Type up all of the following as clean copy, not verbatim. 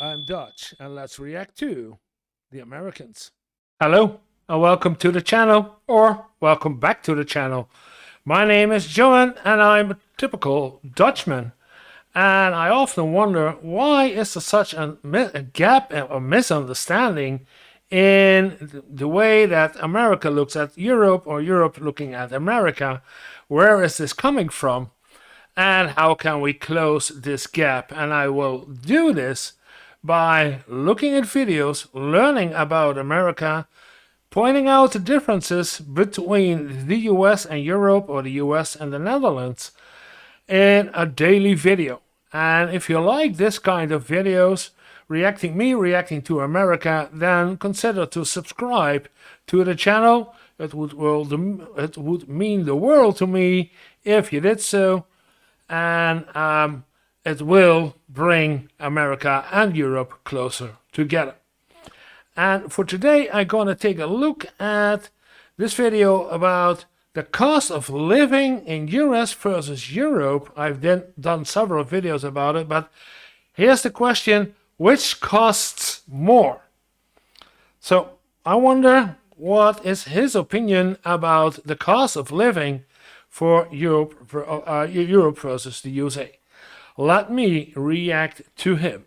I'm Dutch, and let's react to the Americans. Hello, and welcome to the channel, or welcome back to the channel. My name is Johan, and I'm a typical Dutchman. And I often wonder, why is there such a gap or misunderstanding in the way that America looks at Europe, or Europe looking at America? Where is this coming from? And how can we close this gap? And I will do this by looking at videos, learning about America, pointing out the differences between the US and Europe, or the US and the Netherlands, in a daily video. And if you like this kind of videos, reacting to America, then consider to subscribe to the channel. It would mean the world to me if you did so. And it will bring America and Europe closer together. And for today, I'm going to take a look at this video about the cost of living in US versus Europe. I've done several videos about it, but here's the question: which costs more? So I wonder what is his opinion about the cost of living for Europe versus the USA. Let me react to him.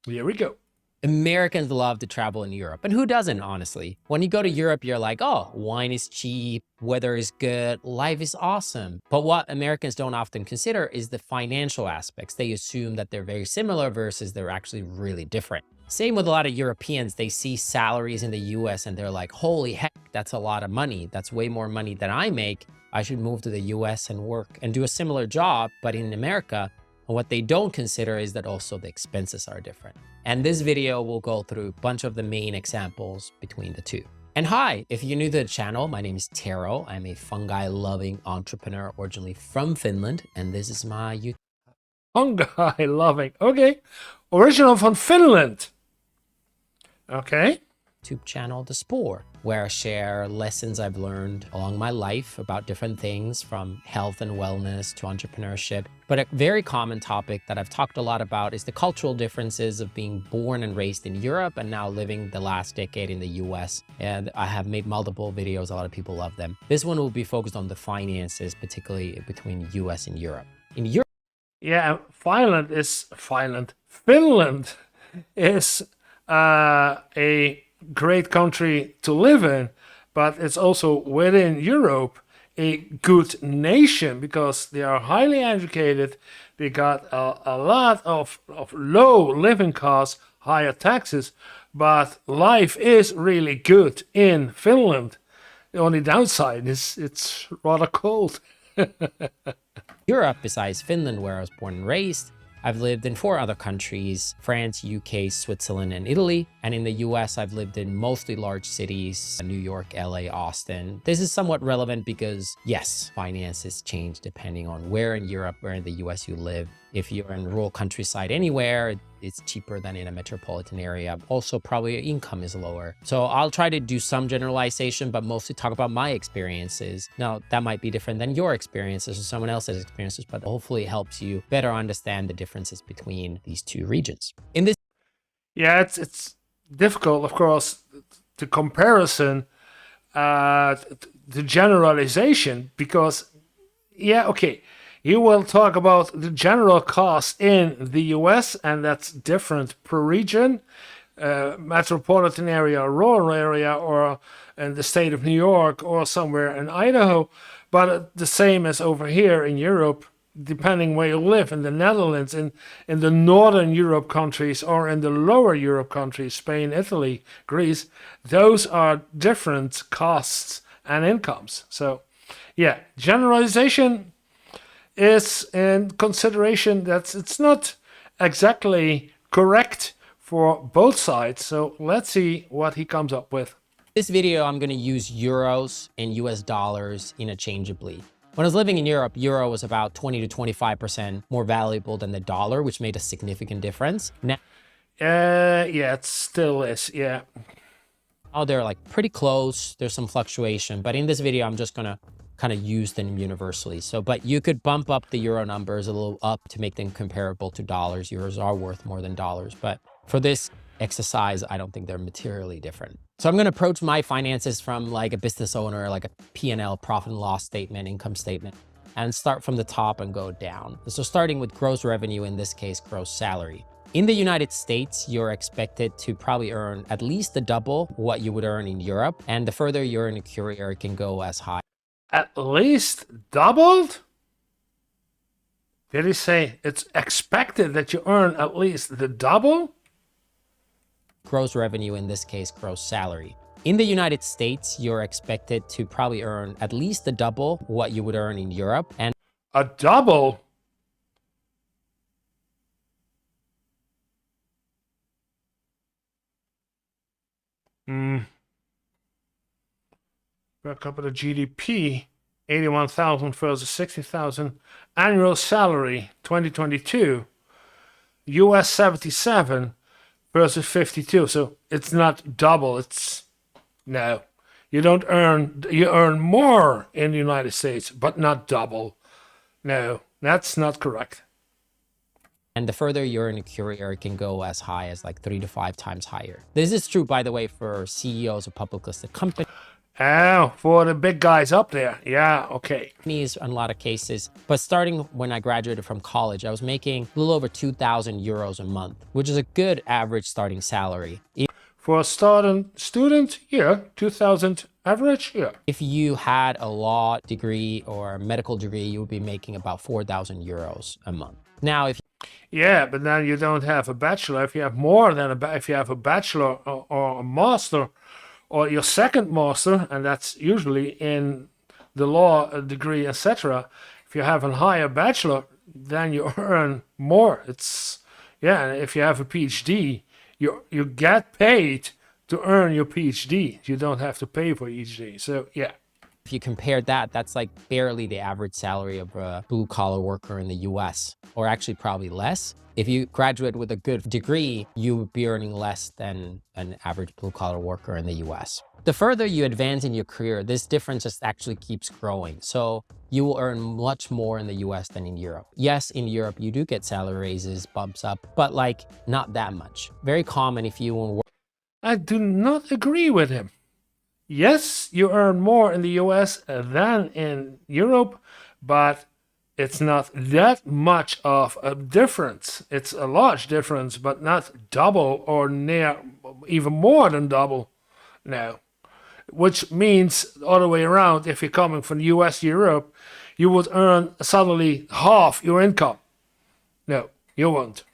Here we go. Americans love to travel in Europe, and who doesn't, honestly? When you go to Europe, you're like, oh, wine is cheap, weather is good, life is awesome. But what Americans don't often consider is the financial aspects. They assume that they're very similar versus they're actually really different. Same with a lot of Europeans. They see salaries in the US and they're like, holy heck, that's a lot of money. That's way more money than I make. I should move to the US and work and do a similar job, but in America. And what they don't consider is that also the expenses are different. And this video will go through a bunch of the main examples between the two. And hi, if you're new to the channel, my name is Tero. I'm a fungi-loving entrepreneur originally from Finland, and this is my YouTube. Fungi-loving, okay. Original from Finland. Okay. YouTube channel, The Spore, where I share lessons I've learned along my life about different things from health and wellness to entrepreneurship. But a very common topic that I've talked a lot about is the cultural differences of being born and raised in Europe and now living the last decade in the US. And I have made multiple videos. A lot of people love them. This one will be focused on the finances, particularly between US and Europe. In Europe, yeah, Finland is a great country to live in, but it's also within Europe a good nation because they are highly educated. They got a lot of low living costs, higher taxes, but life is really good in Finland. The only downside is it's rather cold. Europe, besides Finland, where I was born and raised, I've lived in 4 other countries: France, UK, Switzerland, and Italy. And in the US, I've lived in mostly large cities: New York, LA, Austin. This is somewhat relevant because, yes, finances change depending on where in Europe, where in the US you live. If you're in rural countryside anywhere, it's cheaper than in a metropolitan area. Also, probably your income is lower. So I'll try to do some generalization, but mostly talk about my experiences. Now, that might be different than your experiences or someone else's experiences, but hopefully it helps you better understand the differences between these two regions. In this, yeah, it's difficult, of course, the comparison, the generalization, because, yeah, okay, you will talk about the general cost in the US, and that's different per region, metropolitan area, rural area, or in the state of New York, or somewhere in Idaho. But the same as over here in Europe, depending where you live, in the Netherlands, in the Northern Europe countries, or in the Lower Europe countries, Spain, Italy, Greece, those are different costs and incomes. So, yeah, generalization is in consideration that it's not exactly correct for both sides. So let's see what he comes up with. This video, I'm going to use euros and US dollars interchangeably. When I was living in Europe, euro was about 20 to 25% more valuable than the dollar, which made a significant difference. Now, yeah, it still is, yeah. They're like pretty close. There's some fluctuation, but in this video, I'm just going to kind of used them universally. So, but you could bump up the euro numbers a little up to make them comparable to dollars. Euros are worth more than dollars, but for this exercise, I don't think they're materially different. So I'm going to approach my finances from like a business owner, like a P&L, profit and loss statement, income statement, and start from the top and go down. So starting with gross revenue, in this case, gross salary. In the United States, you're expected to probably earn at least the double what you would earn in Europe. And the further you're in a career, it can go as high. At least doubled? Did he say it's expected that you earn at least the double? Gross revenue, in this case, gross salary. In the United States, you're expected to probably earn at least the double what you would earn in Europe. And a double? Back up at the GDP, 81,000 versus 60,000. Annual salary, 2022. US 77 versus 52. So it's not double. It's no. You don't earn, you earn more in the United States, but not double. No, that's not correct. And the further you're in a career, it can go as high as like 3 to 5 times higher. This is true, by the way, for CEOs of public listed companies. Oh, for the big guys up there. Yeah, okay. In a lot of cases. But starting when I graduated from college, I was making a little over 2,000 euros a month, which is a good average starting salary. For a student, yeah, 2,000 average, yeah. If you had a law degree or a medical degree, you would be making about 4,000 euros a month. Now, if yeah, but then you don't have a bachelor. If you have more than if you have a bachelor or a master, or your second master, and that's usually in the law degree, etc. If you have a higher bachelor, then you earn more. It's yeah. If you have a PhD, you get paid to earn your PhD. You don't have to pay for PhD. So yeah. If you compare that, that's like barely the average salary of a blue-collar worker in the US, or actually probably less. If you graduate with a good degree, you would be earning less than an average blue-collar worker in the US. The further you advance in your career, this difference just actually keeps growing. So you will earn much more in the US than in Europe. Yes, in Europe, you do get salary raises, bumps up, but like not that much. Very common if you work. I do not agree with him. Yes, you earn more in the US than in Europe, but it's not that much of a difference. It's a large difference, but not double or near even more than double. No. Which means the other way around, if you're coming from the US to Europe, you would earn suddenly half your income. No, you won't.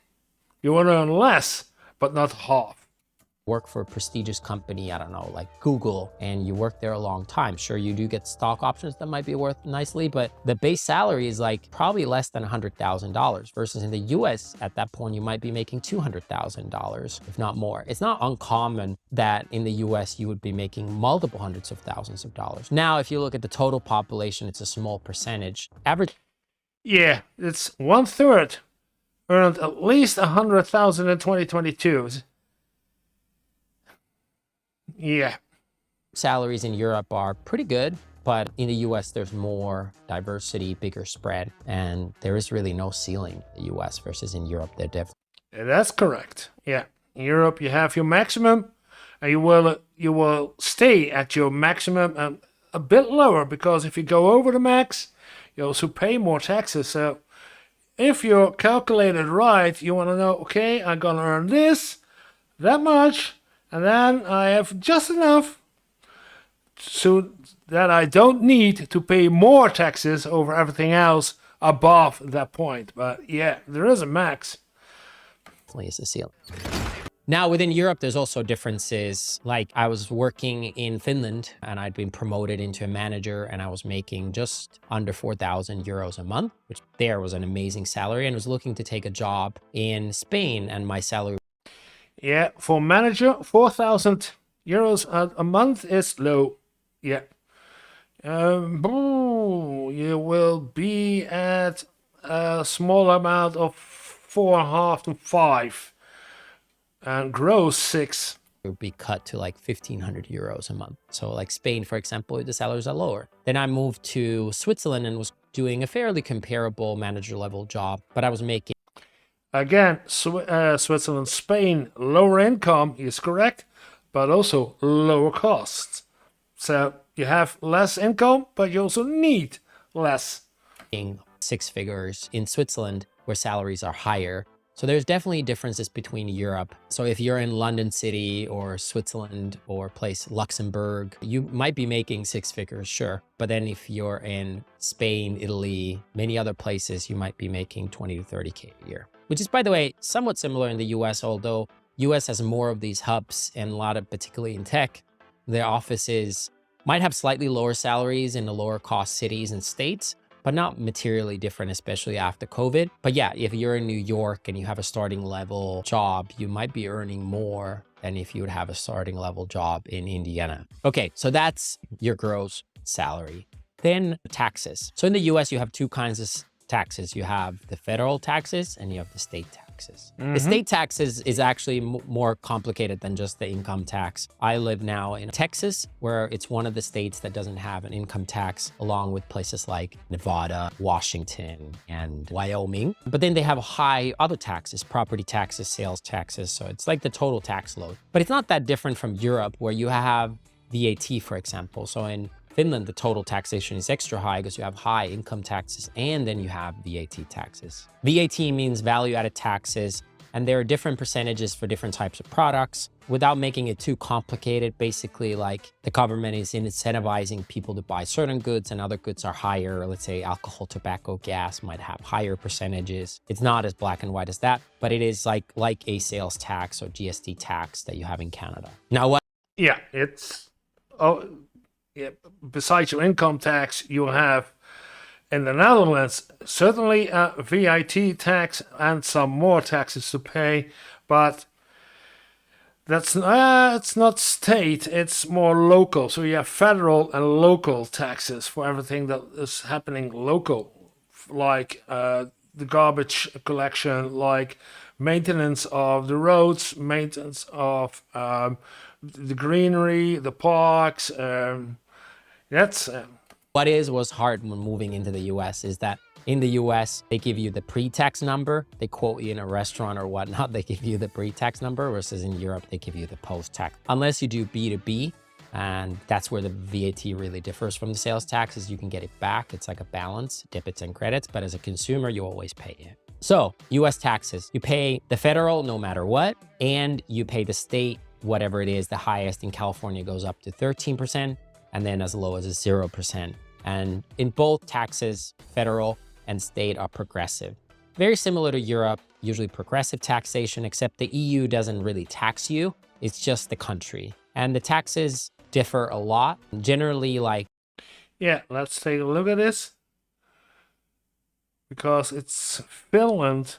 You will earn less, but not half. Work for a prestigious company, I don't know, like Google, and you work there a long time. Sure, you do get stock options that might be worth nicely, but the base salary is like probably less than $100,000 versus in the US at that point, you might be making $200,000, if not more. It's not uncommon that in the US, you would be making multiple hundreds of thousands of dollars. Now, if you look at the total population, it's a small percentage. Average. Yeah, it's 1/3 earned at least 100,000 in 2022. Yeah. Salaries in Europe are pretty good, but in the US, there's more diversity, bigger spread, and there is really no ceiling in the US versus in Europe. They're different. That's correct. Yeah. In Europe, you have your maximum, and you will stay at your maximum and a bit lower, because if you go over the max, you also pay more taxes. So if you're calculated right, you want to know, okay, I'm going to earn this, that much, and then I have just enough so that I don't need to pay more taxes over everything else above that point. But yeah, there is a max. Is the ceiling. Now, within Europe, there's also differences. Like I was working in Finland and I'd been promoted into a manager and I was making just under 4,000 euros a month, which there was an amazing salary, and was looking to take a job in Spain, and my salary. Yeah, for manager, 4,000 euros a month is low. Yeah. You will be at a small amount of 4.5 to 5. And gross 6. It would be cut to like 1,500 euros a month. So like Spain, for example, the salaries are lower. Then I moved to Switzerland and was doing a fairly comparable manager level job, but I was making Again, Switzerland, Spain, lower income is correct, but also lower costs. So you have less income, but you also need less. 6 figures in Switzerland where salaries are higher. So there's definitely differences between Europe. So if you're in London City or Switzerland or place Luxembourg, you might be making 6 figures, sure. But then if you're in Spain, Italy, many other places, you might be making 20 to 30K a year, which is, by the way, somewhat similar in the US, although US has more of these hubs and a lot of, particularly in tech, their offices might have slightly lower salaries in the lower cost cities and states, but not materially different, especially after COVID. But yeah, if you're in New York and you have a starting level job, you might be earning more than if you would have a starting level job in Indiana. Okay, so that's your gross salary. Then taxes. So in the US, you have two kinds of taxes. You have the federal taxes and you have the state taxes. The state taxes is actually more complicated than just the income tax. I live now in Texas, where it's one of the states that doesn't have an income tax, along with places like Nevada, Washington, and Wyoming. But then they have high other taxes, property taxes, sales taxes. So it's like the total tax load. But it's not that different from Europe, where you have VAT, for example. So in Finland, the total taxation is extra high because you have high income taxes and then you have VAT taxes. VAT means value-added taxes, and there are different percentages for different types of products. Without making it too complicated, basically like the government is incentivizing people to buy certain goods and other goods are higher. Let's say alcohol, tobacco, gas might have higher percentages. It's not as black and white as that, but it is like a sales tax or GST tax that you have in Canada. Now what? Yeah, it's... Yeah, besides your income tax, you have in the Netherlands certainly a VAT tax and some more taxes to pay, but that's it's not state, it's more local. So you have federal and local taxes for everything that is happening local, like the garbage collection, like maintenance of the roads, maintenance of the greenery, the parks. That's What was hard when moving into the US is that in the US, they give you the pre-tax number. They quote you in a restaurant or whatnot, they give you the pre-tax number, versus in Europe, they give you the post-tax. Unless you do B2B, and that's where the VAT really differs from the sales taxes. You can get it back. It's like a balance, debits and credits, but as a consumer, you always pay it. So US taxes, you pay the federal no matter what, and you pay the state, whatever it is. The highest in California goes up to 13%. And then as low as 0%. And in both taxes, federal and state are progressive. Very similar to Europe, usually progressive taxation, except the EU doesn't really tax you. It's just the country. And the taxes differ a lot. Generally, like... Yeah, let's take a look at this. Because it's Finland,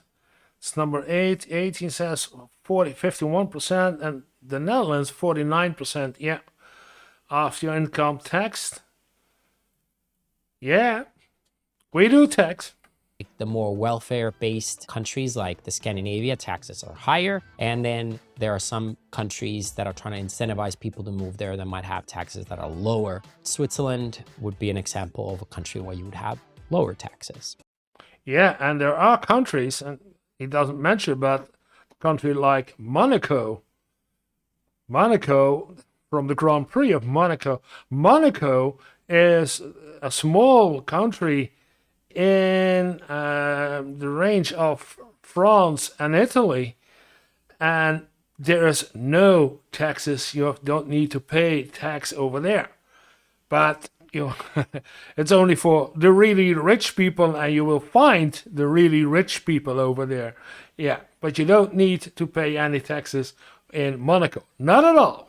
it's number 8, 18 says 51%, and the Netherlands 49%, yeah. After your income taxed. Yeah, we do tax. The more welfare-based countries like the Scandinavia, taxes are higher. And then there are some countries that are trying to incentivize people to move there that might have taxes that are lower. Switzerland would be an example of a country where you would have lower taxes. Yeah, and there are countries, and he doesn't mention, but a country like Monaco. From the Grand Prix of Monaco. Monaco is a small country in the range of France and Italy, and there is no taxes. You don't need to pay tax over there. But it's only for the really rich people, and you will find the really rich people over there. Yeah, but you don't need to pay any taxes in Monaco. Not at all.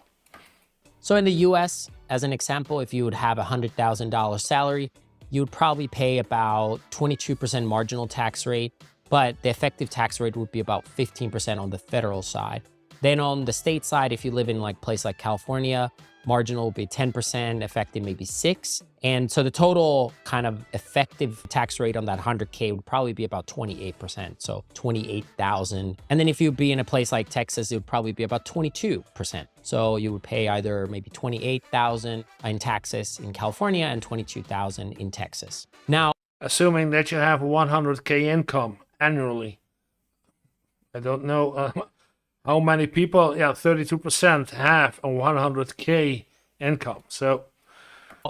So in the US, as an example, if you would have a $100,000 salary, you would probably pay about 22% marginal tax rate, but the effective tax rate would be about 15% on the federal side. Then on the state side, if you live in like place like California, marginal will be 10%, effective maybe 6%. And so the total kind of effective tax rate on that 100K would probably be about 28%. So 28,000. And then if you'd be in a place like Texas, it would probably be about 22%. So you would pay either maybe 28,000 in taxes in California and 22,000 in Texas. Now, assuming that you have 100K income annually. I don't know how many people, 32% have a 100K income. So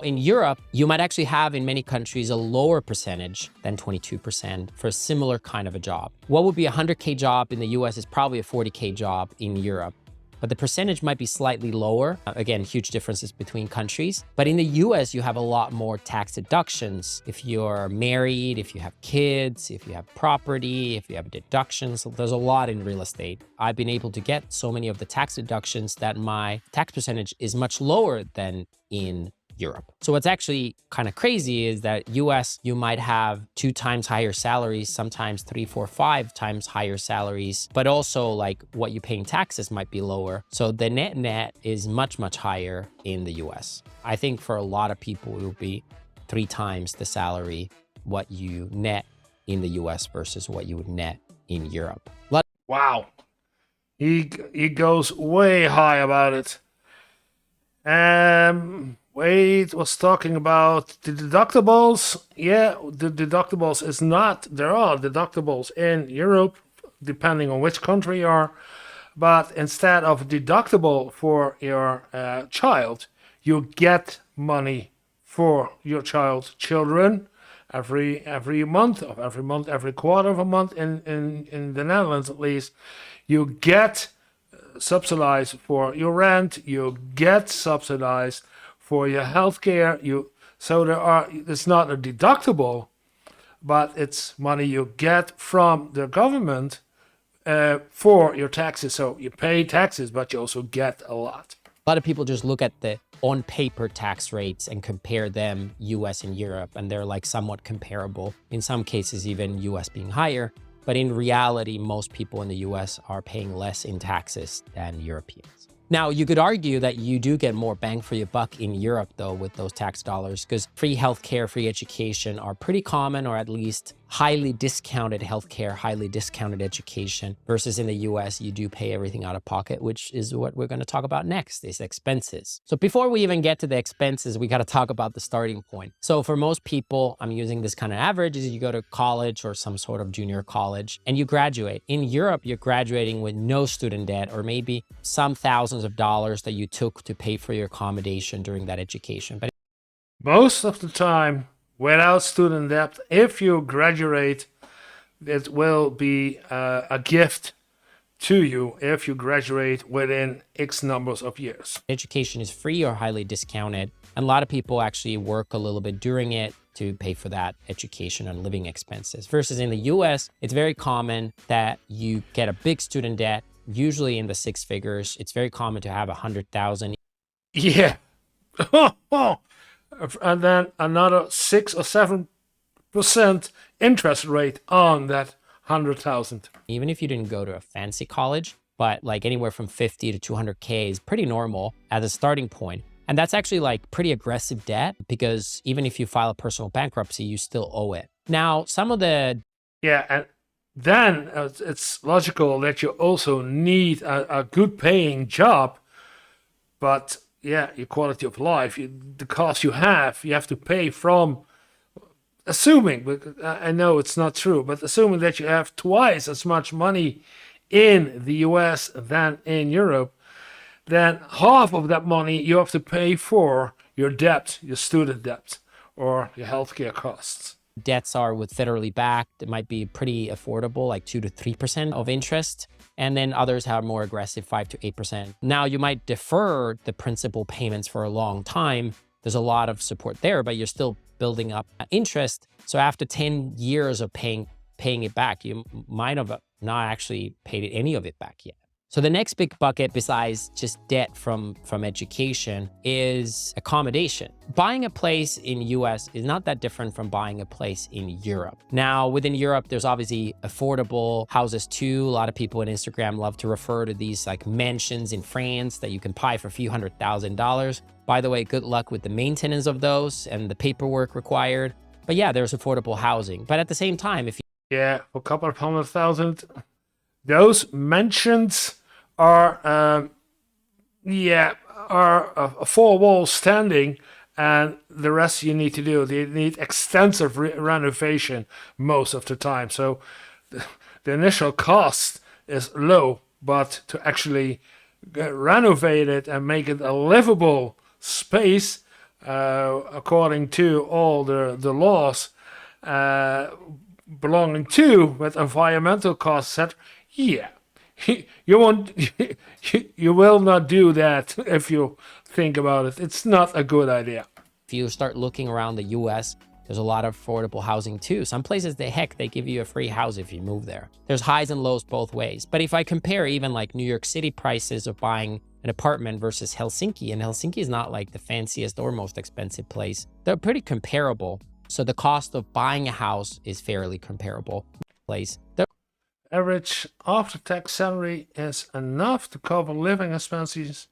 in Europe, you might actually have in many countries a lower percentage than 22% for a similar kind of a job. What would be a 100K job in the US is probably a 40K job in Europe. But the percentage might be slightly lower. Again, huge differences between countries. But in the US, you have a lot more tax deductions. If you're married, if you have kids, if you have property, if you have deductions, there's a lot in real estate. I've been able to get so many of the tax deductions that my tax percentage is much lower than in Europe. So what's actually kind of crazy is that US, you might have 2 times higher salaries, sometimes 3, 4, 5 times higher salaries, but also like what you pay in taxes might be lower. So the net is much, much higher in the US. I think for a lot of people, it will be 3 times the salary, what you net in the US versus what you would net in Europe. Wow. He goes way high about it. Wade was talking about the deductibles. Yeah, the deductibles is not, there are deductibles in Europe, depending on which country you are. But instead of deductible for your child, you get money for your children every month, every quarter of a month in the Netherlands at least. You get subsidized for your rent, you get subsidized for your healthcare. It's not a deductible, but it's money you get from the government for your taxes. So you pay taxes, but you also get a lot. A lot of people just look at the on paper tax rates and compare them US and Europe, and they're like somewhat comparable. In some cases, even US being higher. But in reality, most people in the US are paying less in taxes than Europeans. Now, you could argue that you do get more bang for your buck in Europe, though, with those tax dollars, because free healthcare, free education are pretty common, or at least highly discounted healthcare, highly discounted education, versus in the US, you do pay everything out of pocket, which is what we're going to talk about next, is expenses. So before we even get to the expenses, we got to talk about the starting point. So for most people, I'm using this kind of average, is you go to college or some sort of junior college and you graduate. In Europe, you're graduating with no student debt, or maybe some thousands of dollars that you took to pay for your accommodation during that education. But most of the time, without student debt, if you graduate, it will be a gift to you if you graduate within X numbers of years. Education is free or highly discounted, and a lot of people actually work a little bit during it to pay for that education and living expenses. Versus in the US, it's very common that you get a big student debt, usually in the 6 figures. It's very common to have 100,000. Yeah. And then another 6 or 7% interest rate on that 100,000. Even if you didn't go to a fancy college, but like anywhere from 50 to 200K is pretty normal as a starting point. And that's actually like pretty aggressive debt, because even if you file a personal bankruptcy, you still owe it. Now, some of the... Yeah, and then it's logical that you also need a good paying job, but yeah, your quality of life, the cost you have to pay from, assuming, but I know it's not true, but assuming that you have twice as much money in the US than in Europe, then half of that money you have to pay for your debt, your student debt, or your healthcare costs. Debts are with federally backed, it might be pretty affordable, like 2 to 3% of interest. And then others have more aggressive 5 to 8%. Now you might defer the principal payments for a long time. There's a lot of support there, but you're still building up interest. So after 10 years of paying it back, you might have not actually paid any of it back yet. So the next big bucket besides just debt from education is accommodation. Buying a place in US is not that different from buying a place in Europe. Now, within Europe, there's obviously affordable houses too. A lot of people on Instagram love to refer to these like mansions in France that you can buy for a few $100,000. By the way, good luck with the maintenance of those and the paperwork required. But yeah, there's affordable housing. But at the same time, if you Yeah, for a couple of $100,000, those mansions are a four walls standing, and the rest you need to do. They need extensive renovation most of the time. So the initial cost is low, but to actually renovate it and make it a livable space, according to all the laws belonging to with environmental costs set, yeah. You won't, you will not do that if you think about it. It's not a good idea. if you start looking around the US, there's a lot of affordable housing too. Some places, they give you a free house if you move there. There's highs and lows both ways. But if I compare even like New York City prices of buying an apartment versus Helsinki, and Helsinki is not like the fanciest or most expensive place, they're pretty comparable. So the cost of buying a house is fairly comparable. Average after-tax salary is enough to cover living expenses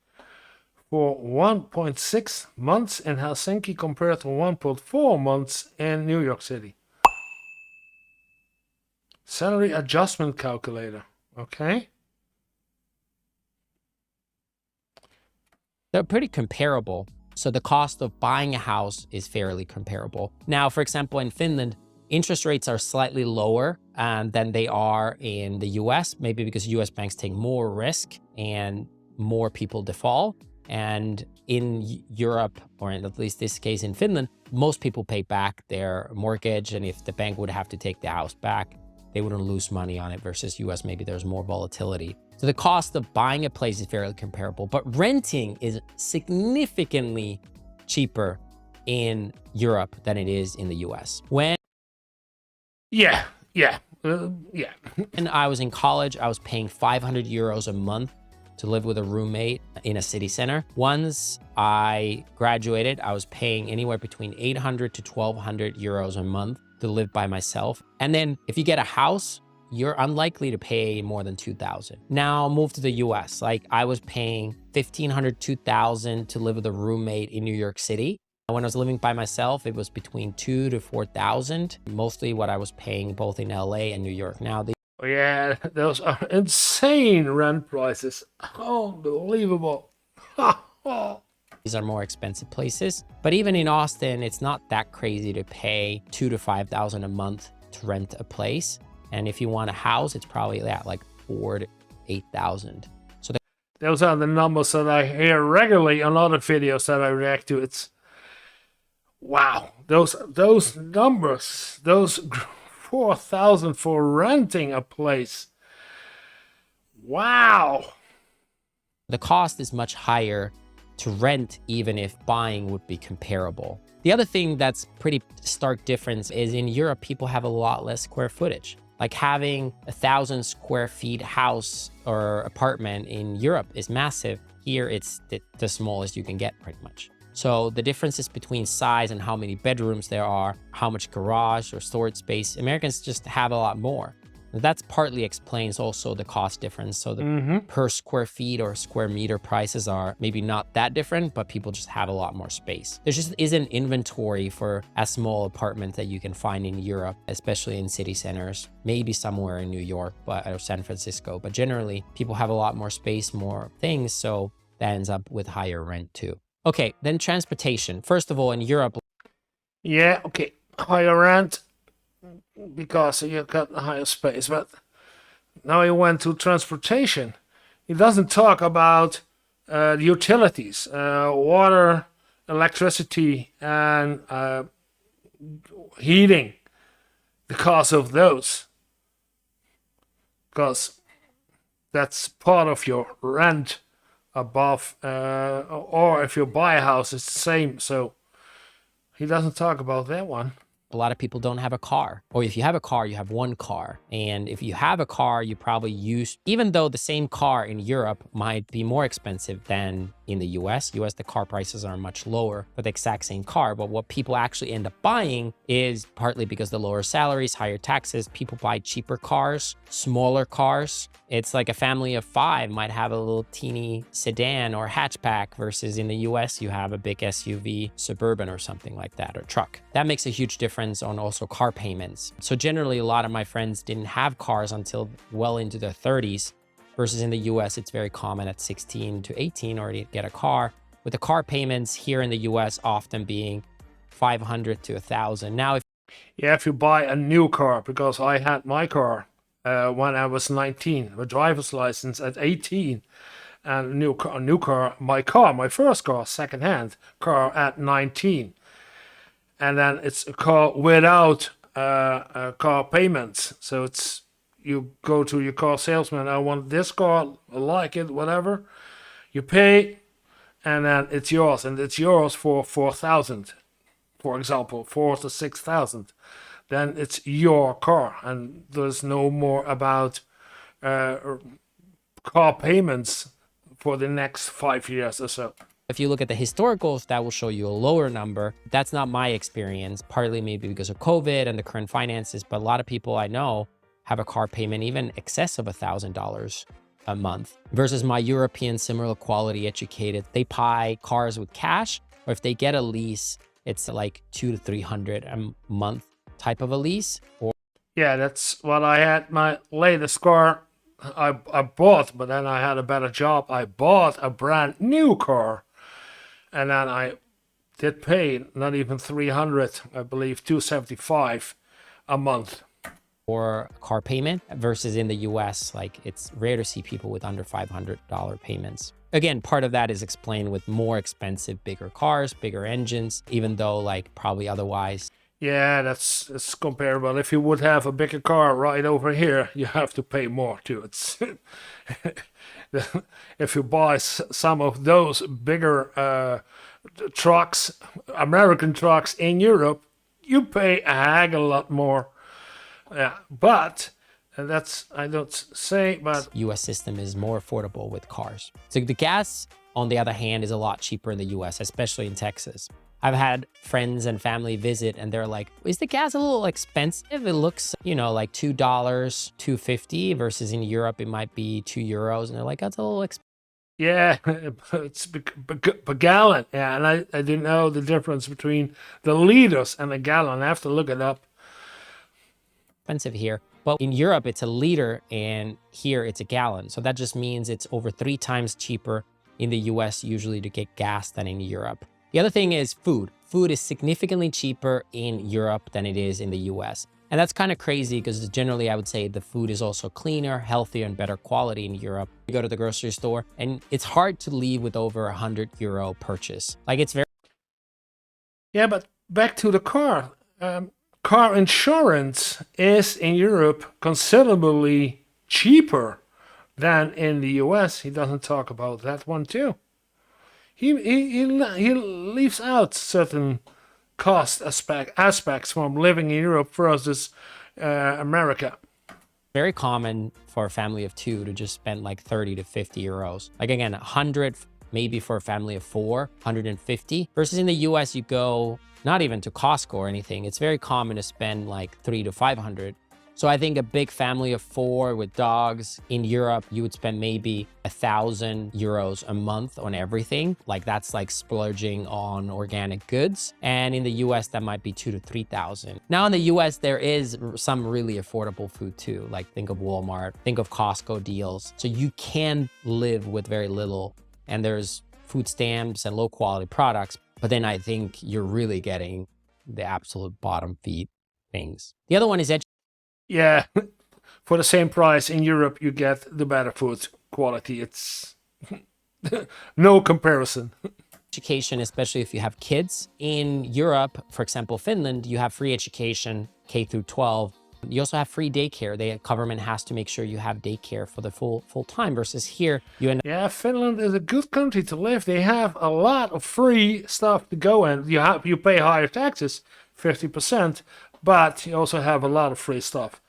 for 1.6 months in Helsinki compared to 1.4 months in New York City. Salary adjustment calculator. Okay. They're pretty comparable. So the cost of buying a house is fairly comparable. Now, for example, in Finland, interest rates are slightly lower than they are in the US, maybe because US banks take more risk and more people default. And in Europe, or in at least this case in Finland, most people pay back their mortgage. And if the bank would have to take the house back, they wouldn't lose money on it versus US, maybe there's more volatility. So the cost of buying a place is fairly comparable, but renting is significantly cheaper in Europe than it is in the US. When Yeah. I was in college, I was paying 500 euros a month to live with a roommate in a city center. Once I graduated, I was paying anywhere between 800 to 1,200 euros a month to live by myself. And then if you get a house, you're unlikely to pay more than 2,000. Now move to the US. Like I was paying 1,500, 2,000 to live with a roommate in New York City. When I was living by myself, it was between 2,000 to 4,000, mostly what I was paying both in LA and New York. Now Yeah, those are insane rent prices. Unbelievable. these are more expensive places. But even in Austin, it's not that crazy to pay 2,000 to 5,000 a month to rent a place. And if you want a house, it's probably like 4,000 to 8,000. So those are the numbers that I hear regularly on other videos that I react to. It's wow. Those numbers, those 4,000 for renting a place. Wow. the cost is much higher to rent, even if buying would be comparable. The other thing that's pretty stark difference is in Europe, people have a lot less square footage. Like having 1,000 square feet house or apartment in Europe is massive. Here, it's the smallest you can get pretty much. So the differences between size and how many bedrooms there are, how much garage or storage space, Americans just have a lot more. That's partly explains also the cost difference. So the per square feet or square meter prices are maybe not that different, but people just have a lot more space. There just isn't inventory for a small apartment that you can find in Europe, especially in city centers, maybe somewhere in New York or San Francisco. But generally, people have a lot more space, more things. So that ends up with higher rent too. Okay, then transportation. First of all, in Europe. Yeah, okay, higher rent because you got higher space. But now you went to transportation. It doesn't talk about the utilities, water, electricity, and heating, the cost of those. Because that's part of your rent above, or if you buy a house, it's the same. So he doesn't talk about that one. A lot of people don't have a car. Or if you have a car, you have one car. And if you have a car, you probably use, even though the same car in Europe might be more expensive than in the US. The car prices are much lower for the exact same car. But what people actually end up buying is partly because the lower salaries, higher taxes, people buy cheaper cars, smaller cars. It's like a family of 5 might have a little teeny sedan or hatchback versus in the US, you have a big SUV, Suburban or something like that, or truck. That makes a huge difference on also car payments. So generally, a lot of my friends didn't have cars until well into their 30s, versus in the US, it's very common at 16 to 18 already to get a car, with the car payments here in the US often being 500 to 1,000. Now, if you buy a new car, because I had my car when I was 19, a driver's license at 18, and my first car, second-hand car at 19. And then it's a car without car payments. So it's, you go to your car salesman, I want this car, I like it, whatever. You pay, and then it's yours. And it's yours for 4,000, for example, 4 to 6,000. Then it's your car, and there's no more about car payments for the next 5 years or so. if you look at the historicals, that will show you a lower number. That's not my experience, partly maybe because of COVID and the current finances, but a lot of people I know have a car payment even excess of $1,000 a month, versus my European similar quality educated, they buy cars with cash, or if they get a lease, it's like $200 to $300 a month type of a lease. Or yeah, that's what I had. My latest car I bought, but then I had a better job. I bought a brand new car, and then I did pay not even 300, I believe 275 a month. Or car payment, versus in the US, like it's rare to see people with under $500 payments. Again, part of that is explained with more expensive, bigger cars, bigger engines, even though like probably otherwise. Yeah, it's comparable. If you would have a bigger car right over here, you have to pay more too. It's if you buy some of those bigger trucks, American trucks in Europe, you pay a heck of a lot more. Yeah, but that's, I don't say, but US system is more affordable with cars. So the gas, on the other hand, is a lot cheaper in the US, especially in Texas. I've had friends and family visit and they're like, is the gas a little expensive? It looks, you know, like $2, $2.50 versus in Europe, it might be €2. And they're like, that's a little expensive. yeah, it's per gallon. Yeah, and I didn't know the difference between the liters and a gallon. I have to look it up. Expensive here, but in Europe it's a liter and here it's a gallon. So that just means it's over 3 times cheaper in the US usually to get gas than in Europe. The other thing is food. Food is significantly cheaper in Europe than it is in the US. And that's kind of crazy because generally I would say the food is also cleaner, healthier, and better quality in Europe. You go to the grocery store and it's hard to leave with over €100 purchase. Like it's very... Yeah, but back to the car. Car insurance is in Europe considerably cheaper than in the US. He doesn't talk about that one too. He leaves out certain cost aspects from living in Europe versus America. Very common for a family of 2 to just spend like 30 to 50 euros. Like again, 100 maybe for a family of 4, 150. Versus in the US, you go not even to Costco or anything. It's very common to spend like 300 to 500. So I think a big family of 4 with dogs in Europe, you would spend maybe €1,000 a month on everything. Like that's like splurging on organic goods. And in the US, that might be 2,000 to 3,000. Now in the US, there is some really affordable food too. Like think of Walmart, think of Costco deals. So you can live with very little. And there's food stamps and low quality products. But then I think you're really getting the absolute bottom feed things. The other one is yeah, for the same price in Europe, you get the better food quality. It's no comparison. Education, especially if you have kids. In Europe, for example, Finland, you have free education, K through 12. You also have free daycare. The government has to make sure you have daycare for the full time, versus here, you end up... Yeah, Finland is a good country to live. They have a lot of free stuff to go, and you pay higher taxes. 50%, but you also have a lot of free stuff.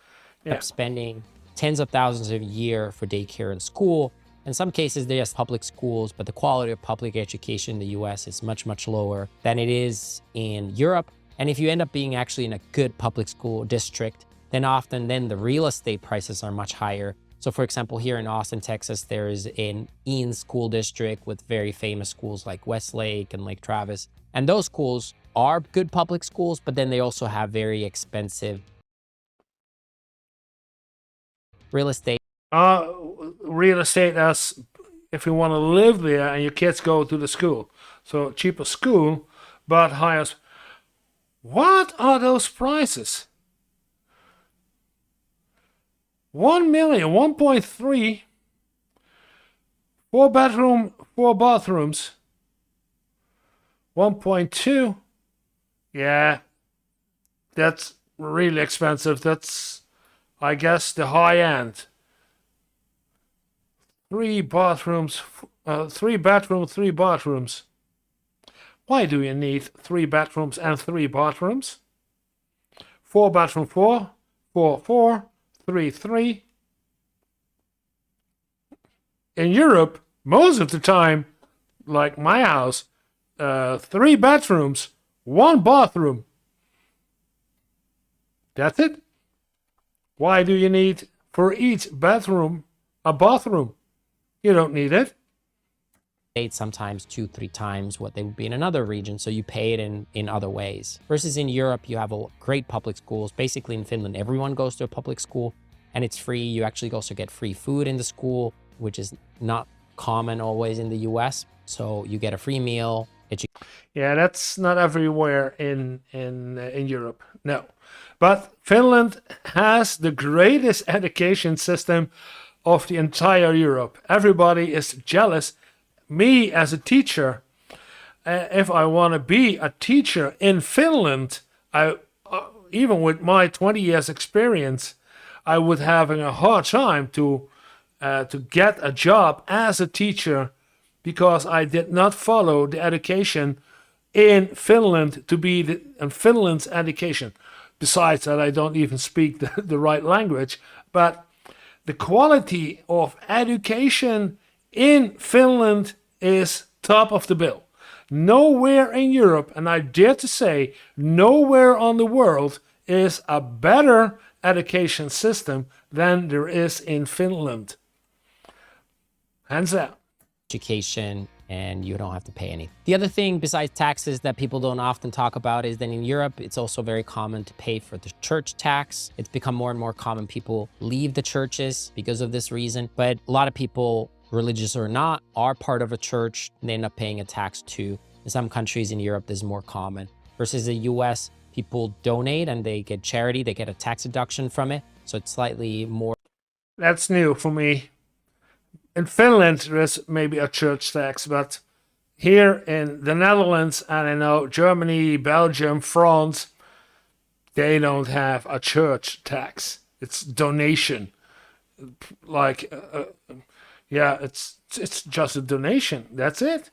Yeah. Up spending tens of thousands a year for daycare and school. In some cases, there's public schools, but the quality of public education in the US is much, much lower than it is in Europe. And if you end up being actually in a good public school district, then often the real estate prices are much higher. So for example, here in Austin, Texas, there is an Eanes school district with very famous schools like Westlake and Lake Travis. And those schools are good public schools, but then they also have very expensive real estate. Real estate as if you want to live there and your kids go to the school. So cheaper school, but higher. What are those prices? 1 million, 1.3, 4 bedroom, 4 bathrooms, 1.2. Yeah, that's really expensive. That's, I guess, the high end. 3 bathrooms, 3 bedrooms, 3 bathrooms. Why do you need 3 bedrooms and 3 bathrooms? 4 bedroom, 4, 4, 4, 3, 3. In Europe, most of the time, like my house, 3 bedrooms, 1 bathroom. That's it. Why do you need for each bedroom a bathroom? You don't need it. Sometimes 2-3 times what they would be in another region, so you pay it in other ways. Versus in Europe, you have great public schools. Basically in Finland, everyone goes to a public school and it's free. You actually also get free food in the school, which is not common always in the US. So you get a free meal. Yeah, that's not everywhere in Europe. No. But Finland has the greatest education system of the entire Europe. Everybody is jealous. Me as a teacher, if I want to be a teacher in Finland, even with my 20 years experience, I would having a hard time to get a job as a teacher because I did not follow the education in Finland to be in Finland's education. Besides that, I don't even speak the right language, but the quality of education in Finland is top of the bill. Nowhere in Europe, and I dare to say nowhere on the world, is a better education system than there is in Finland. Hands out. Education, and you don't have to pay any. The other thing besides taxes that people don't often talk about is that in Europe, it's also very common to pay for the church tax. It's become more and more common. People leave the churches because of this reason, but a lot of people, religious or not, are part of a church and they end up paying a tax too. In some countries in Europe, this is more common. Versus the US, people donate and they get charity, they get a tax deduction from it. So it's slightly more. That's new for me. In Finland, there is maybe a church tax, but here in the Netherlands, and I know Germany, Belgium, France, they don't have a church tax. It's donation. Like, yeah, it's just a donation. That's it.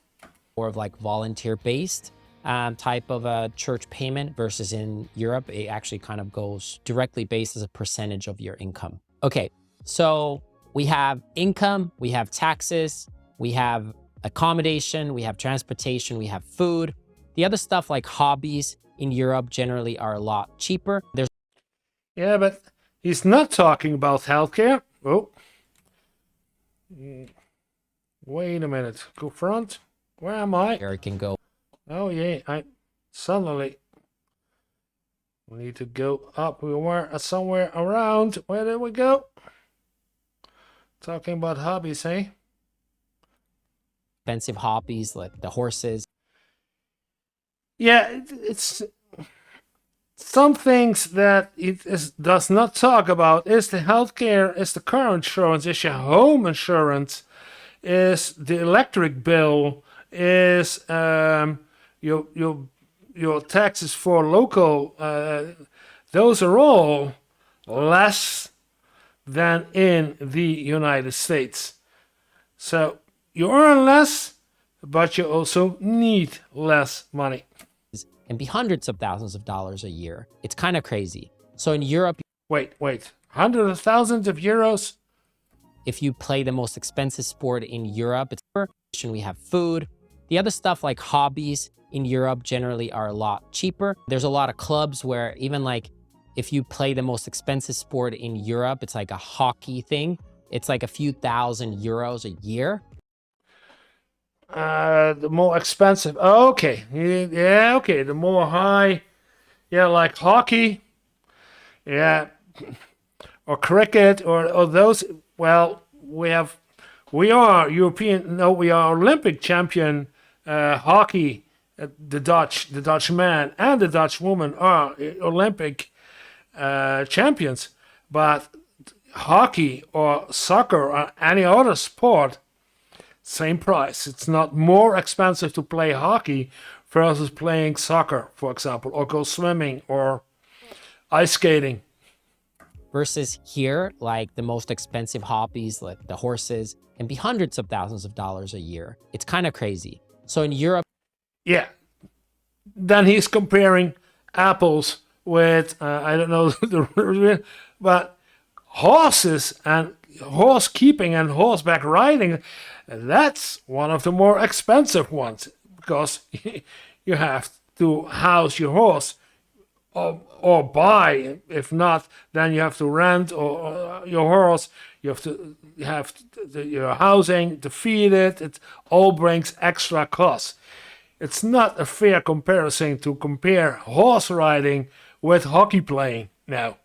More of like volunteer-based type of a church payment versus in Europe, it actually kind of goes directly based as a percentage of your income. Okay, so we have income, we have taxes, we have accommodation, we have transportation, we have food. The other stuff like hobbies in Europe generally are a lot cheaper. Yeah, but he's not talking about healthcare. Oh. Wait a minute. Go front. Where am I? It can go. Oh, yeah. Suddenly we need to go up. We were somewhere around. Where did we go? Talking about hobbies, eh? Expensive hobbies like the horses. Yeah, it's some things that does not talk about is the healthcare, is the car insurance, is your home insurance, is the electric bill, is your taxes for local. Those are all less than in the United States. So you earn less, but you also need less money. and be hundreds of thousands of dollars a year. It's kind of crazy. So in Europe, Wait. Hundreds of thousands of euros? if you play the most expensive sport in Europe, we have food. The other stuff like hobbies in Europe generally are a lot cheaper. There's a lot of clubs where even like if you play the most expensive sport in Europe, it's like a hockey thing. It's like a few thousand euros a year. The more expensive. Okay. Yeah, okay. The more high. Yeah, like hockey. Yeah. Or cricket or those. Well, we are European. No, we are Olympic champion hockey. The Dutchman and the Dutch woman are Olympic champions. But hockey or soccer or any other sport, same price. It's not more expensive to play hockey versus playing soccer, for example, or go swimming or ice skating. Versus here, like the most expensive hobbies, like the horses, can be hundreds of thousands of dollars a year. It's kind of crazy. So in Europe, Yeah. Then he's comparing apples with, I don't know, but horses and horse keeping and horseback riding, that's one of the more expensive ones because you have to house your horse or buy. If not, then you have to rent or your horse. You have your housing to feed it. It all brings extra costs. It's not a fair comparison to compare horse riding with hockey playing now.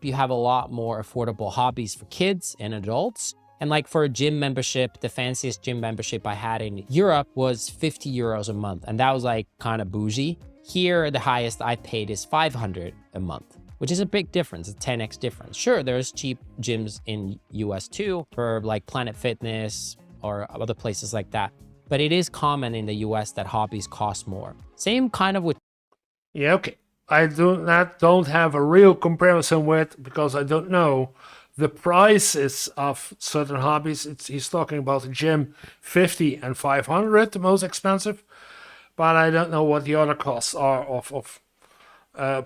you have a lot more affordable hobbies for kids and adults. And like for a gym membership, the fanciest gym membership I had in Europe was 50 euros a month. And that was like kind of bougie. Here, the highest I paid is 500 a month, which is a big difference, a 10x difference. Sure, there's cheap gyms in US too for like Planet Fitness or other places like that. But it is common in the US that hobbies cost more. Same kind of with. Yeah, okay. I don't have a real comparison with because I don't know the prices of certain hobbies. He's talking about the gym, 50 and 500, the most expensive. But I don't know what the other costs are of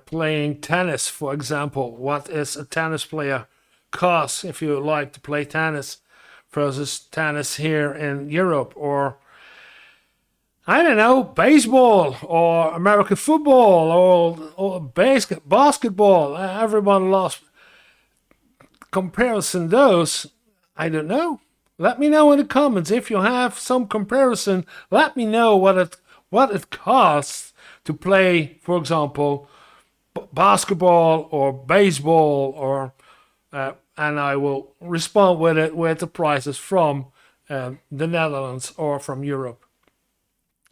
playing tennis, for example. What is a tennis player cost if you like to play tennis versus tennis here in Europe, or I don't know, baseball or American football or basketball. Everyone loves comparison those. I don't know. Let me know in the comments if you have some comparison. Let me know what it costs to play, for example, basketball or baseball, or and I will respond with it with the prices from the Netherlands or from Europe.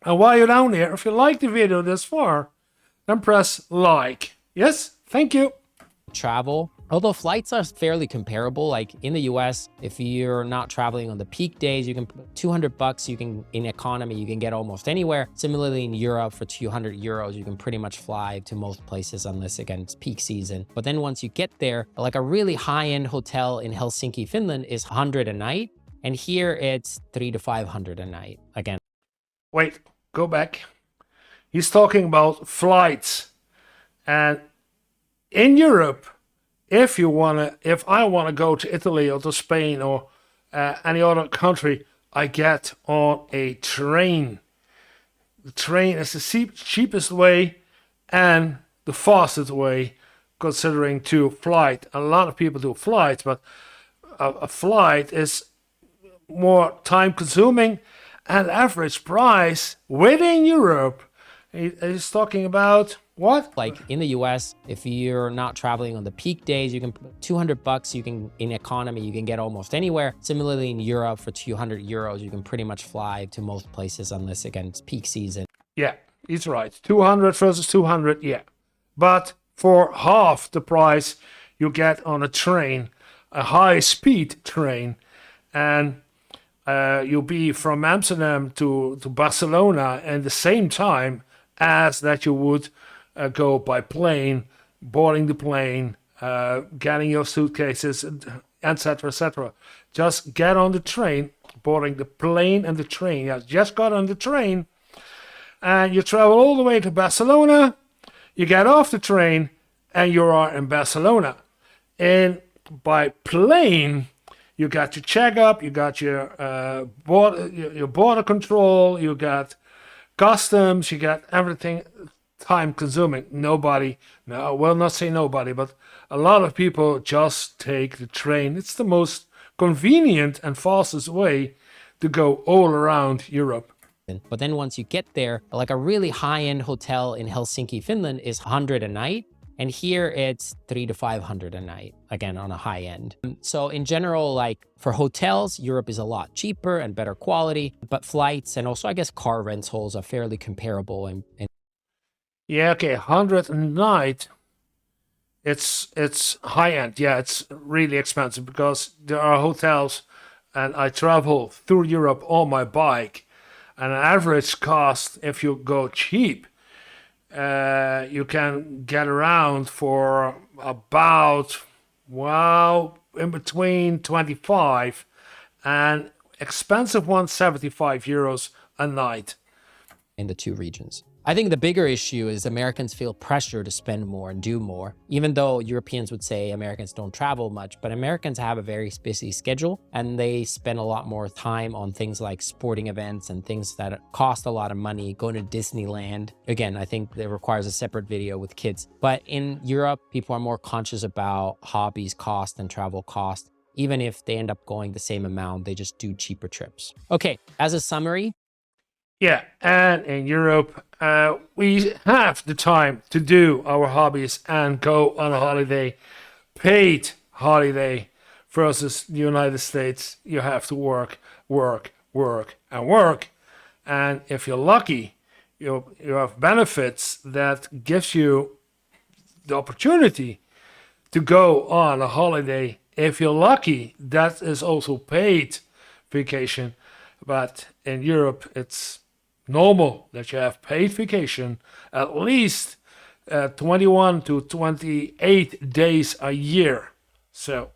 And while you're down here, if you like the video this far, then press like. Yes, thank you. Travel. Although flights are fairly comparable, like in the US, if you're not traveling on the peak days, you can $200, you can in economy, you can get almost anywhere. Similarly in Europe, for 200 euros, you can pretty much fly to most places unless again it's peak season. But then once you get there, like a really high-end hotel in Helsinki, Finland is 100 a night. And here it's 300 to 500 a night. Again. Wait, go back. He's talking about flights. And in Europe, if I wanna go to Italy or to Spain or any other country, I get on a train. The train is the cheapest way and the fastest way, considering to flight. A lot of people do flights, but a flight is more time consuming, and average price within Europe. He's talking about what? Like in the US, if you're not traveling on the peak days, you can $200, you can in economy, you can get almost anywhere. Similarly in Europe, for 200 euros, you can pretty much fly to most places unless again it's peak season. Yeah, he's right. 200 versus 200, yeah. But for half the price, you get on a train, a high-speed train, and you'll be from Amsterdam to Barcelona in the same time as that you would go by plane, boarding the plane, getting your suitcases, etc., etc. Just get on the train, boarding the plane and the train. Yeah, just got on the train. and you travel all the way to Barcelona. You get off the train, and you are in Barcelona. And by plane, you got your checkup, you got your border control, you got customs, you got everything time consuming. Nobody, no, I will not say nobody, but a lot of people just take the train. It's the most convenient and fastest way to go all around Europe. But then once you get there, like a really high-end hotel in Helsinki, Finland is 100 a night. And here it's 300 to 500 a night, again, on a high end. So in general, like for hotels, Europe is a lot cheaper and better quality, but flights and also I guess car rentals are fairly comparable. Yeah, okay, 100 a night. It's high end. Yeah, it's really expensive because there are hotels, and I travel through Europe on my bike, and an average cost if you go cheap, you can get around for about, well, in between 25 and expensive ones, 75 euros a night. in the two regions. I think the bigger issue is Americans feel pressure to spend more and do more, even though Europeans would say Americans don't travel much, but Americans have a very busy schedule and they spend a lot more time on things like sporting events and things that cost a lot of money, going to Disneyland. Again, I think that requires a separate video with kids. But in Europe, people are more conscious about hobbies cost and travel cost. Even if they end up going the same amount, they just do cheaper trips. Okay, as a summary, Yeah, and in Europe, we have the time to do our hobbies and go on a holiday, paid holiday, versus the United States. You have to work, work, work, and work. And if you're lucky, you have benefits that gives you the opportunity to go on a holiday. If you're lucky, that is also paid vacation. But in Europe, it's normal that you have paid vacation at least 21 to 28 days a year. So,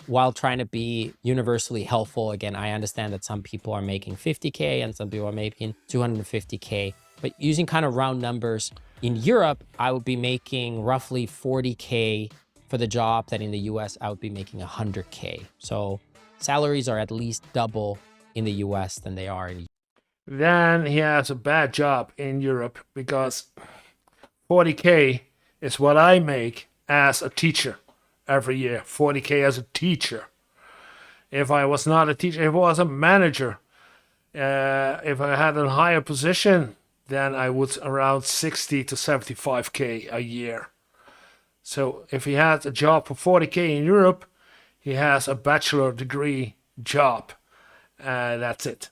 while trying to be universally helpful, again, I understand that some people are making 50K and some people are making 250K, but using kind of round numbers, in Europe, I would be making roughly 40K for the job that in the US, I would be making 100K. So salaries are at least double in the US than they are in then he has a bad job in Europe because 40K is what I make as a teacher every year. 40K as a teacher. If I was not a teacher, if I was a manager, if I had a higher position, then I would around 60 to 75K a year. So if he had a job for 40K in Europe, he has a bachelor degree job. That's it.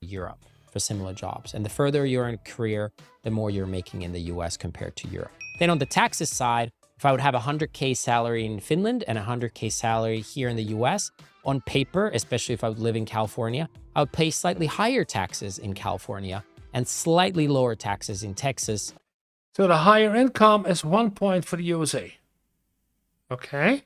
Europe for similar jobs. And the further you're in a career, the more you're making in the US compared to Europe. Then on the taxes side, if I would have a 100K salary in Finland and a 100K salary here in the US, on paper, especially if I would live in California, I would pay slightly higher taxes in California and slightly lower taxes in Texas. So the higher income is 1 point for the USA. Okay.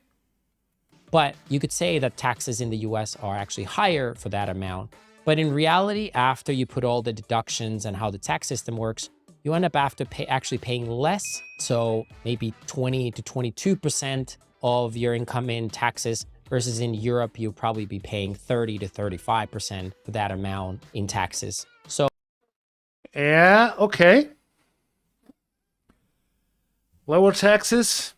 But you could say that taxes in the US are actually higher for that amount. But in reality, after you put all the deductions and how the tax system works, you end up actually paying less. So maybe 20 to 22% of your income in taxes, versus in Europe, you'll probably be paying 30 to 35% for that amount in taxes. So yeah, okay. Lower taxes.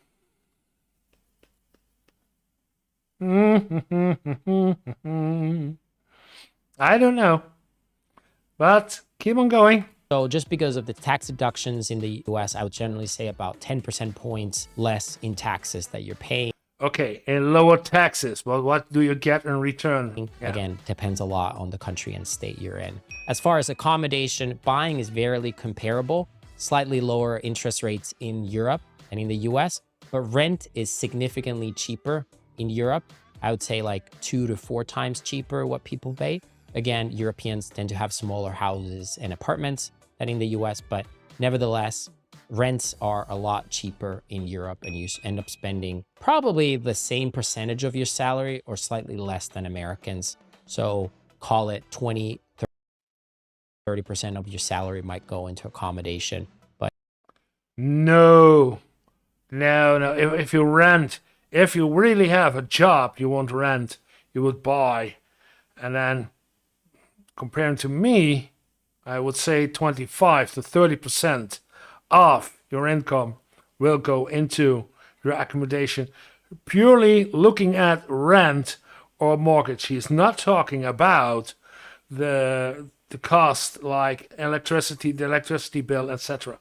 I don't know. But keep on going. So just because of the tax deductions in the US, I would generally say about 10% points less in taxes that you're paying. Okay, and lower taxes. Well, what do you get in return? Yeah. Again, depends a lot on the country and state you're in. As far as accommodation, buying is very comparable. Slightly lower interest rates in Europe and in the US, but rent is significantly cheaper in Europe. I would say like 2 to 4 times cheaper what people pay. Again, Europeans tend to have smaller houses and apartments than in the US, but nevertheless, rents are a lot cheaper in Europe and you end up spending probably the same percentage of your salary or slightly less than Americans. So call it 20, 30% of your salary might go into accommodation. But No, no. If you rent, if you really have a job, you won't rent, you would buy. And then comparing to me, I would say 25 to 30% of your income will go into your accommodation, purely looking at rent or mortgage. He's not talking about the cost like electricity, the electricity bill, etc.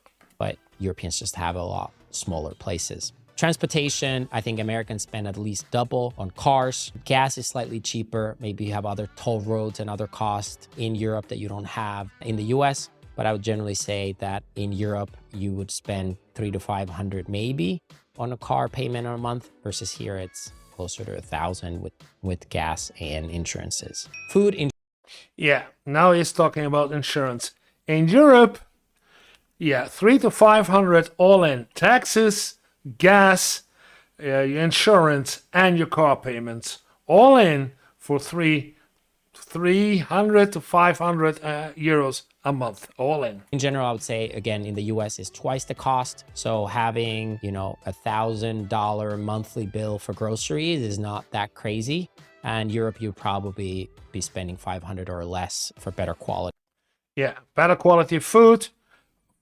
Europeans just have a lot smaller places. Transportation, I think Americans spend at least double on cars. Gas is slightly cheaper. Maybe you have other toll roads and other costs in Europe that you don't have in the US. But I would generally say that in Europe, you would spend 300 to 500 maybe on a car payment a month, versus here it's closer to 1,000 with gas and insurances. Food in Yeah, now he's talking about insurance. In Europe, yeah, 300 to 500 all in. Taxes, gas, your insurance, and your car payments. All in for 300 to 500 euros a month, all in. In general, I would say, again, in the US is twice the cost. So having, $1,000 monthly bill for groceries is not that crazy. And Europe, you'd probably be spending 500 or less for better quality. Yeah, better quality food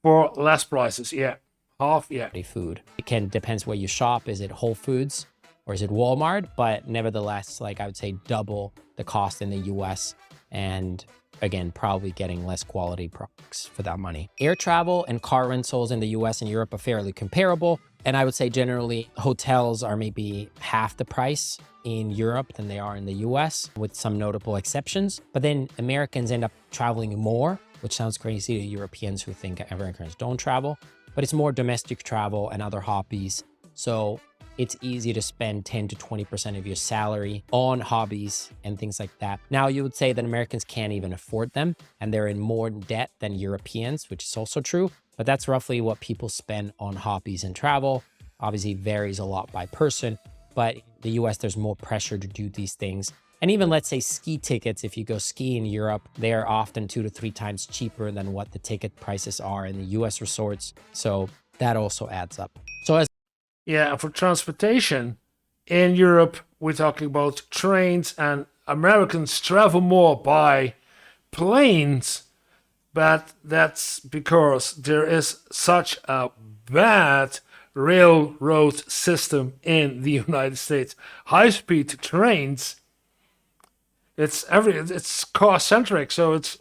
for less prices. Yeah, half, yeah. Food. It depends where you shop. Is it Whole Foods or is it Walmart? But nevertheless, I would say double the cost in the US. And again, probably getting less quality products for that money. Air travel and car rentals in the US and Europe are fairly comparable. And I would say generally hotels are maybe half the price in Europe than they are in the US, with some notable exceptions. But then Americans end up traveling more, which sounds crazy to Europeans who think Americans don't travel, but it's more domestic travel and other hobbies. So it's easy to spend 10 to 20% of your salary on hobbies and things like that. Now, you would say that Americans can't even afford them and they're in more debt than Europeans, which is also true, but that's roughly what people spend on hobbies and travel. Obviously varies a lot by person, but in the US, there's more pressure to do these things. And even let's say ski tickets, if you go ski in Europe, they're often 2 to 3 times cheaper than what the ticket prices are in the US resorts. So that also adds up. Yeah, for transportation in Europe, we're talking about trains, and Americans travel more by planes, but that's because there is such a bad railroad system in the United States. High-speed trains, it's car-centric, so it's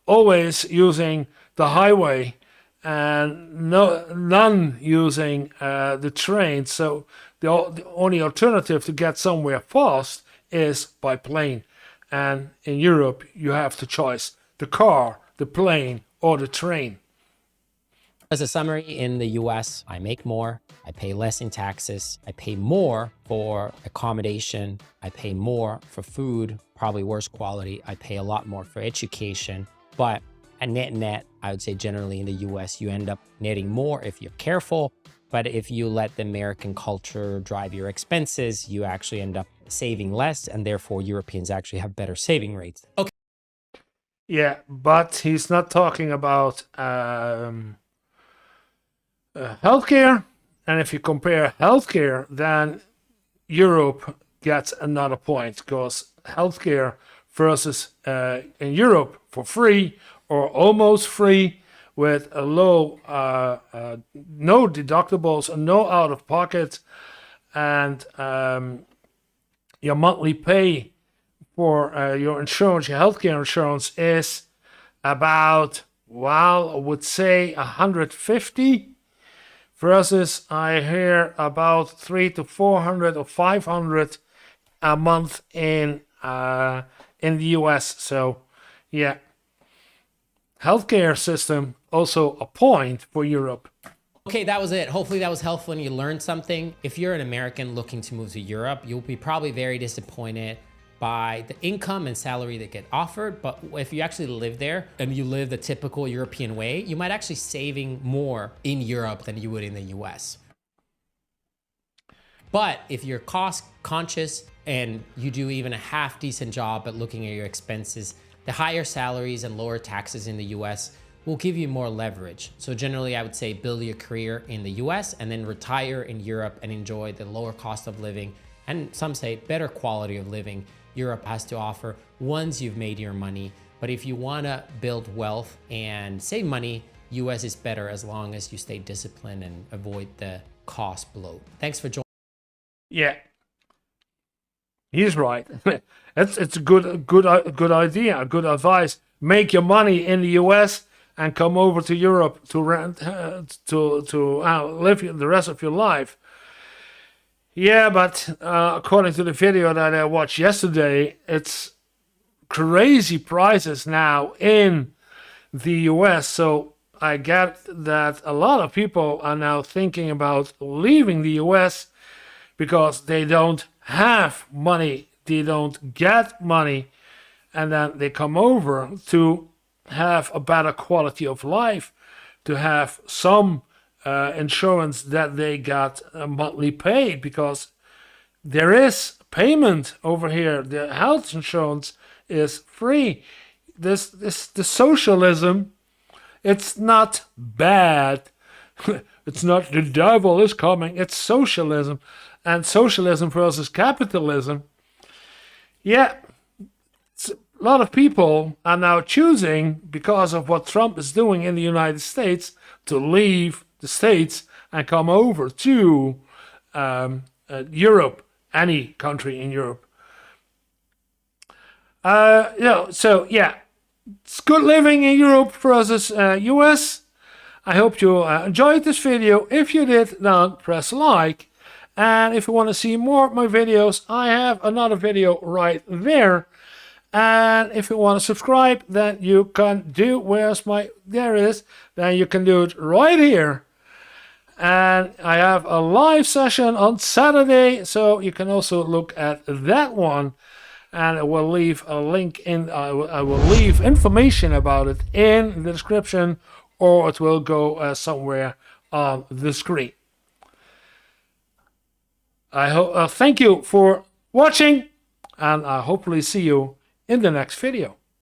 always using the highway and none using the train. So the only alternative to get somewhere fast is by plane. And in Europe, you have the choice: the car, the plane, or the train. As a summary, in the US, I make more, I pay less in taxes, I pay more for accommodation, I pay more for food, probably worse quality, I pay a lot more for education, but a net, I would say generally in the US, you end up netting more if you're careful. But if you let the American culture drive your expenses, you actually end up saving less, and therefore Europeans actually have better saving rates. Okay. Yeah, but he's not talking about healthcare. And if you compare healthcare, then Europe gets another point, because healthcare versus in Europe for free or almost free, with a low, no deductibles and no out of pocket, and your monthly pay for your insurance, your healthcare insurance, is about, well, I would say 150, versus I hear about 300 to 400 or 500 a month in the US. So yeah, healthcare system also a point for Europe. Okay, that was it. Hopefully that was helpful and you learned something. If you're an American looking to move to Europe, you'll be probably very disappointed by the income and salary that get offered. But if you actually live there and you live the typical European way, you might actually saving more in Europe than you would in the US. But if you're cost conscious and you do even a half decent job at looking at your expenses, The higher salaries and lower taxes in the US will give you more leverage. So generally, I would say build your career in the US and then retire in Europe and enjoy the lower cost of living, and some say better quality of living Europe has to offer once you've made your money. But if you want to build wealth and save money, US is better as long as you stay disciplined and avoid the cost bloat. Thanks for joining. Yeah, he's right. It's a good idea, good advice. Make your money in the US and come over to Europe to rent to live the rest of your life. Yeah, but according to the video that I watched yesterday, it's crazy prices now in the US. So I get that a lot of people are now thinking about leaving the US because they don't have money, they don't get money, and then they come over to have a better quality of life, to have some insurance that they got monthly paid, because there is payment over here. The health insurance is free. The socialism, it's not bad. It's not the devil is coming. It's socialism, and socialism versus capitalism. Yeah, a lot of people are now choosing, because of what Trump is doing in the United States, to leave the States and come over to Europe, any country in Europe. So yeah, it's good living in Europe versus US. I hope you enjoyed this video. If you did, then press like. And if you want to see more of my videos, I have another video right there. And if you want to subscribe, then you can do, then you can do it right here. And I have a live session on Saturday, so you can also look at that one. And I will leave a link in, I will leave information about it in the description, or it will go somewhere on the screen. I hope, thank you for watching, and I hopefully see you in the next video.